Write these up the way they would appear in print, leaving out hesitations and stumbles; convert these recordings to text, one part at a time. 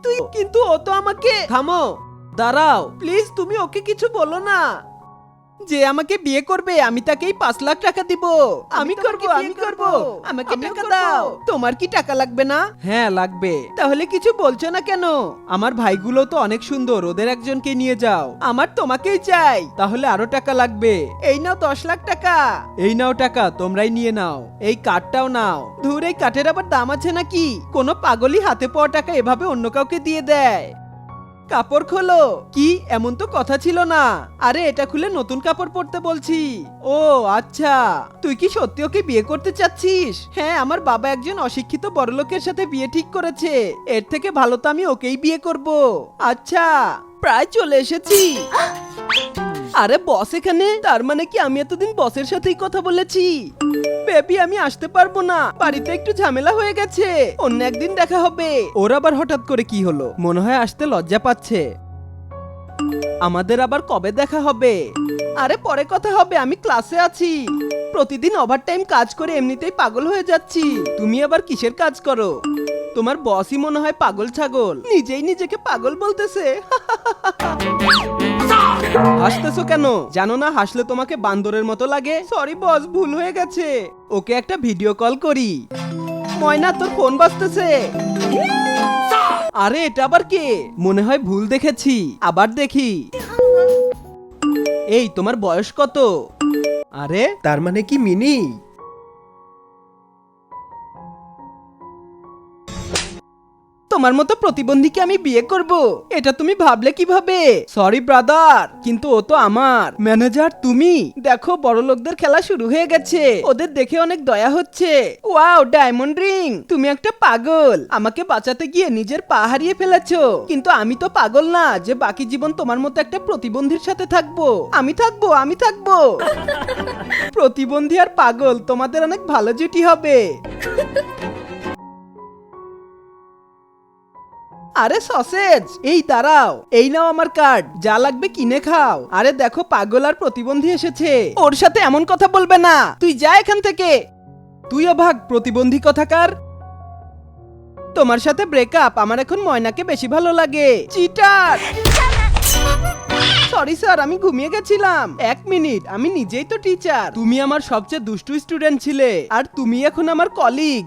তুই কিন্তু ও তো আমাকে থামো, দাঁড়াও প্লিজ, তুমি ওকে কিছু বলো না। যে আমাকে বিয়ে করবে আমি তাকেই 5 লাখ টাকা দিব। আমি করব, আমাকে টাকা দাও। তোমার কি টাকা লাগবে না? হ্যাঁ লাগবে। তাহলে কিছু বলছো না কেন? আমার ভাইগুলো তো অনেক সুন্দর, ওদের একজনকে নিয়ে যাও। আমার তোমাকেই চাই। তাহলে আরো টাকা লাগবে। এই নাও 10 লাখ টাকা। এই নাও টাকা, তোমরাই নিয়ে নাও। এই কাঠটাও নাও। ধুর, এই কাঠের আবার দাম আছে নাকি? কোনো পাগলই হাতে পাওয়া টাকা এভাবে অন্য কাউকে দিয়ে দেয়? কাপড় খোলো। কি, এমন তো কথা ছিল না। আরে এটা খুলে নতুন কাপড় পরতে বলছি। ও আচ্ছা, তুই কি সত্যি ওকে বিয়ে করতে চাচ্ছিস? হ্যাঁ, আমার বাবা একজন অশিক্ষিত বড়লোকের সাথে বিয়ে ঠিক করেছে। এর থেকে ভালো তো আমি ওকেই বিয়ে করব। আচ্ছা, প্রায় চলে এসেছি। আরে বস এখানে? তার মানে কি আমি এতদিন বসের সাথেই কথা বলেছি? বেবি আমি আসতে পারবো না, বাড়িতে একটু ঝামেলা হয়ে গেছে। অন্য একদিন দেখা হবে। ওর আবার হঠাৎ করে কি হলো? মনে হয় আসতে লজ্জা পাচ্ছে। আমাদের আবার কবে দেখা হবে? আরে পরে কথা হবে, আমি ক্লাসে আছি। প্রতিদিন ওভারটাইম কাজ করে এমনিতেই পাগল হয়ে যাচ্ছি। তুমি আবার কিসের কাজ করো? তোমার বসই মনে হয় পাগল ছাগল, নিজেই নিজেকে পাগল বলতেছে। হাসতেছো কেন? জানো না হাসলে তোমাকে বান্দরের মতো লাগে? সরি বস, ভুল হয়ে গেছে। ওকে একটা ভিডিও কল করি। ময়না, তোর ফোন বাজতেছে। আরে এটা আবার কে? মনে হয় ভুল দেখেছি, আবার দেখি। এই তোমার বয়স কত? আরে তার মানে কি মিনি? তোমার মতো প্রতিবন্ধীকে আমি বিয়ে করব, এটা তুমি ভাবলে কিভাবে? সরি ব্রাদার, কিন্তু ও তো আমার ম্যানেজার। তুমি দেখো, বড় লোকদের খেলা শুরু হয়ে গেছে। ওদের দেখে অনেক দয়া হচ্ছে। Wow, diamond ring. তুমি একটা পাগল। আমাকে বাঁচাতে গিয়ে নিজের পা হারিয়ে ফেলেছো। কিন্তু আমি তো পাগল না যে বাকি জীবন তোমার মতো একটা প্রতিবন্ধীর সাথে থাকবো। আমি থাকবো। প্রতিবন্ধী আর পাগল, তোমাদের অনেক ভালো জুটি হবে। আরে সসেজ, এই দাঁড়াও। এই নাও আমার কার্ড, যা লাগবে কিনে খাও। আরে দেখো, পাগল আর প্রতিবন্ধী এসেছে। ওর সাথে এমন কথা বলবে না। তুই যা এখান থেকে। তুইও ভাগ, প্রতিবন্ধী কথাকার। তোমার সাথে ব্রেকআপ। আমার এখন ময়নাকে বেশি ভালো লাগে। চিটার। সরি স্যার, আমি ঘুমিয়ে গেছিলাম। 1 মিনিট, আমি নিজেই তো টিচার। তুমি আমার সবচেয়ে দুষ্টু স্টুডেন্ট ছিলে, আর তুমি এখন আমার কলিগ।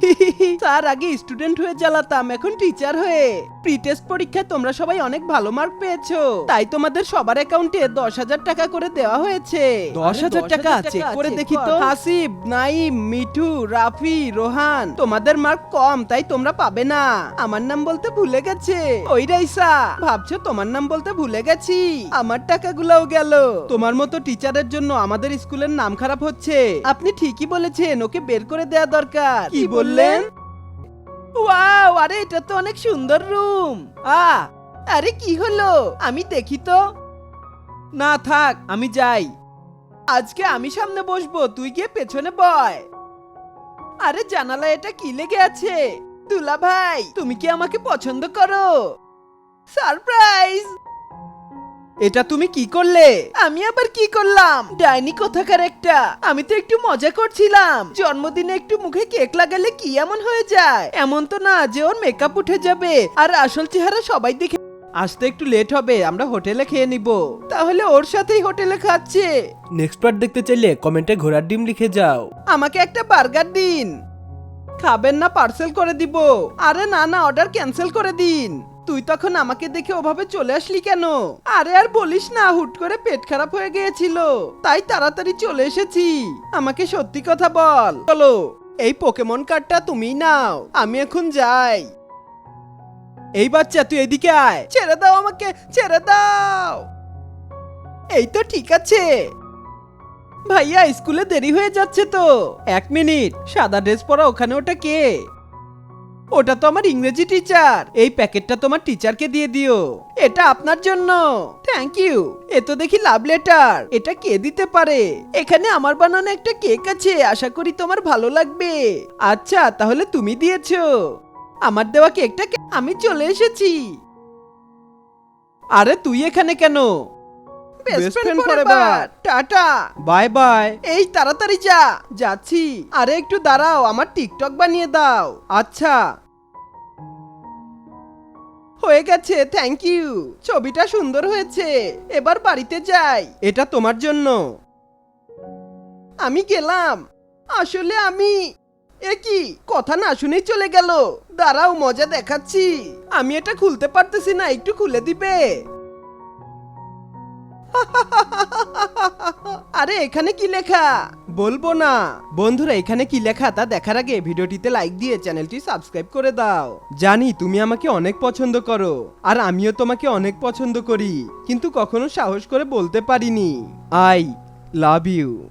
স্যার, আগে স্টুডেন্ট হয়ে জ্বালাতাম, এখন টিচার হয়ে। প্রি টেস্ট পরীক্ষায় তোমরা সবাই অনেক ভালো মার্ক পেয়েছো, তাই তোমাদের সবার অ্যাকাউন্টে 10,000 টাকা করে দেওয়া হয়েছে। 10,000 টাকা? চেক করে দেখি তো। হাসিব, নাইম, মিঠু, রাফি, রোহান, তোমাদের মার্ক কম, তাই তোমরা পাবে না। আমার নাম বলতে ভুলে গেছে। ওই রাইসা, ভাবছো তোমার নাম বলতে ভুলে গেছি? আমার টাকাগুলোও গেল। তোমার মতো টিচারের জন্য আমাদের স্কুলের নাম খারাপ হচ্ছে। আপনি ঠিকই বলেছেন, ওকে বের করে দেয়া দরকার। কি বললেন? ওয়াও, আরে এটা তো অনেক সুন্দর রুম। আরে কি হলো? আমি দেখি তো। না থাক, আমি যাই। আজকে আমি সামনে বসবো, তুই গিয়ে পেছনে বয়। আরে জানালা এটা কি লেগে আছে? দুলা ভাই, তুমি কি আমাকে পছন্দ করো? সারপ্রাইজ! এটা তুমি কি করলে? আমি আবার কি করলাম? ডাইনি কোথাকার একটা। আমি তো একটু মজা করছিলাম। জন্মদিনে একটু মুখে কেক লাগালে কি এমন হয়ে যায়? এমন তো না যে ওর মেকআপ উঠে যাবে আর আসল চেহারা সবাই দেখে। আসতে একটু লেট হবে, আমরা হোটেলে খেয়ে নিব। তাহলে ওর সাথেই হোটেলে খাচ্ছে। নেক্সট পার্ট দেখতে চাইলে কমেন্টে ঘোড়ার ডিম লিখে যাও। আমাকে একটা বার্গার দিন। খাবেন না? পার্সেল করে দিব। আরে না না, অর্ডার ক্যান্সেল করে দিন। তুই তখন আমাকে দেখে ওভাবে চলে আসলি কেন? আরে আর বলিস না, হুট করে পেট খারাপ হয়ে গিয়েছিল, তাই তাড়াতাড়ি চলে এসেছি। আমাকে সত্যি কথা বল। চলো, এই পোকেমন কার্ডটা তুমিই নাও, আমি এখন যাই। এই বাচ্চা, তুই এদিকে আয়। ছেড়ে দাও আমাকে, ছেড়ে দাও। এই তো ঠিক আছে। ভাইয়া, স্কুলে দেরি হয়ে যাচ্ছে তো। 1 মিনিট, সাদা ড্রেস পরা ওখানে ওটা কে? ওটা তো আমার ইংরেজি টিচার। এই প্যাকেটটা তোমার টিচারকে দিয়ে দিও। এটা আপনার জন্য। Thank you. এ তো দেখি লাভ লেটার। এটা কে দিতে পারে? এখানে আমার বানানো একটা কেক আছে, আশা করি তোমার ভালো লাগবে। আচ্ছা, তাহলে তুমি দিয়েছো। আমার দেওয়া কেকটা আমি চলে এসেছি। আরে তুই এখানে কেন? Best friend forever. Tata, bye bye. এই তাড়াতাড়ি যা। যাচ্ছি। আরে একটু দাঁড়াও, আমার টিকটক বানিয়ে দাও। আচ্ছা। হয়ে গেছে, থ্যাংক ইউ। ছবিটা সুন্দর হয়েছে, এবার বাড়িতে যাই। এটা তোমার জন্য। আমি গেলাম। আসলে এ কি, কথা না শুনেই চলে গেল। দাঁড়াও, মজা দেখাচ্ছি। আমি এটা খুলতে পারতেছি না, একটু খুলে দিবে? আরে এখানে কি লেখা? বলবো না। বন্ধুরা, এখানে কি লেখা তা দেখার আগে ভিডিওটিতে লাইক দিয়ে চ্যানেলটি সাবস্ক্রাইব করে দাও। জানি তুমি আমাকে অনেক পছন্দ করো, আর আমিও তোমাকে অনেক পছন্দ করি, কিন্তু কখনো সাহস করে বলতে পারিনি। I love you.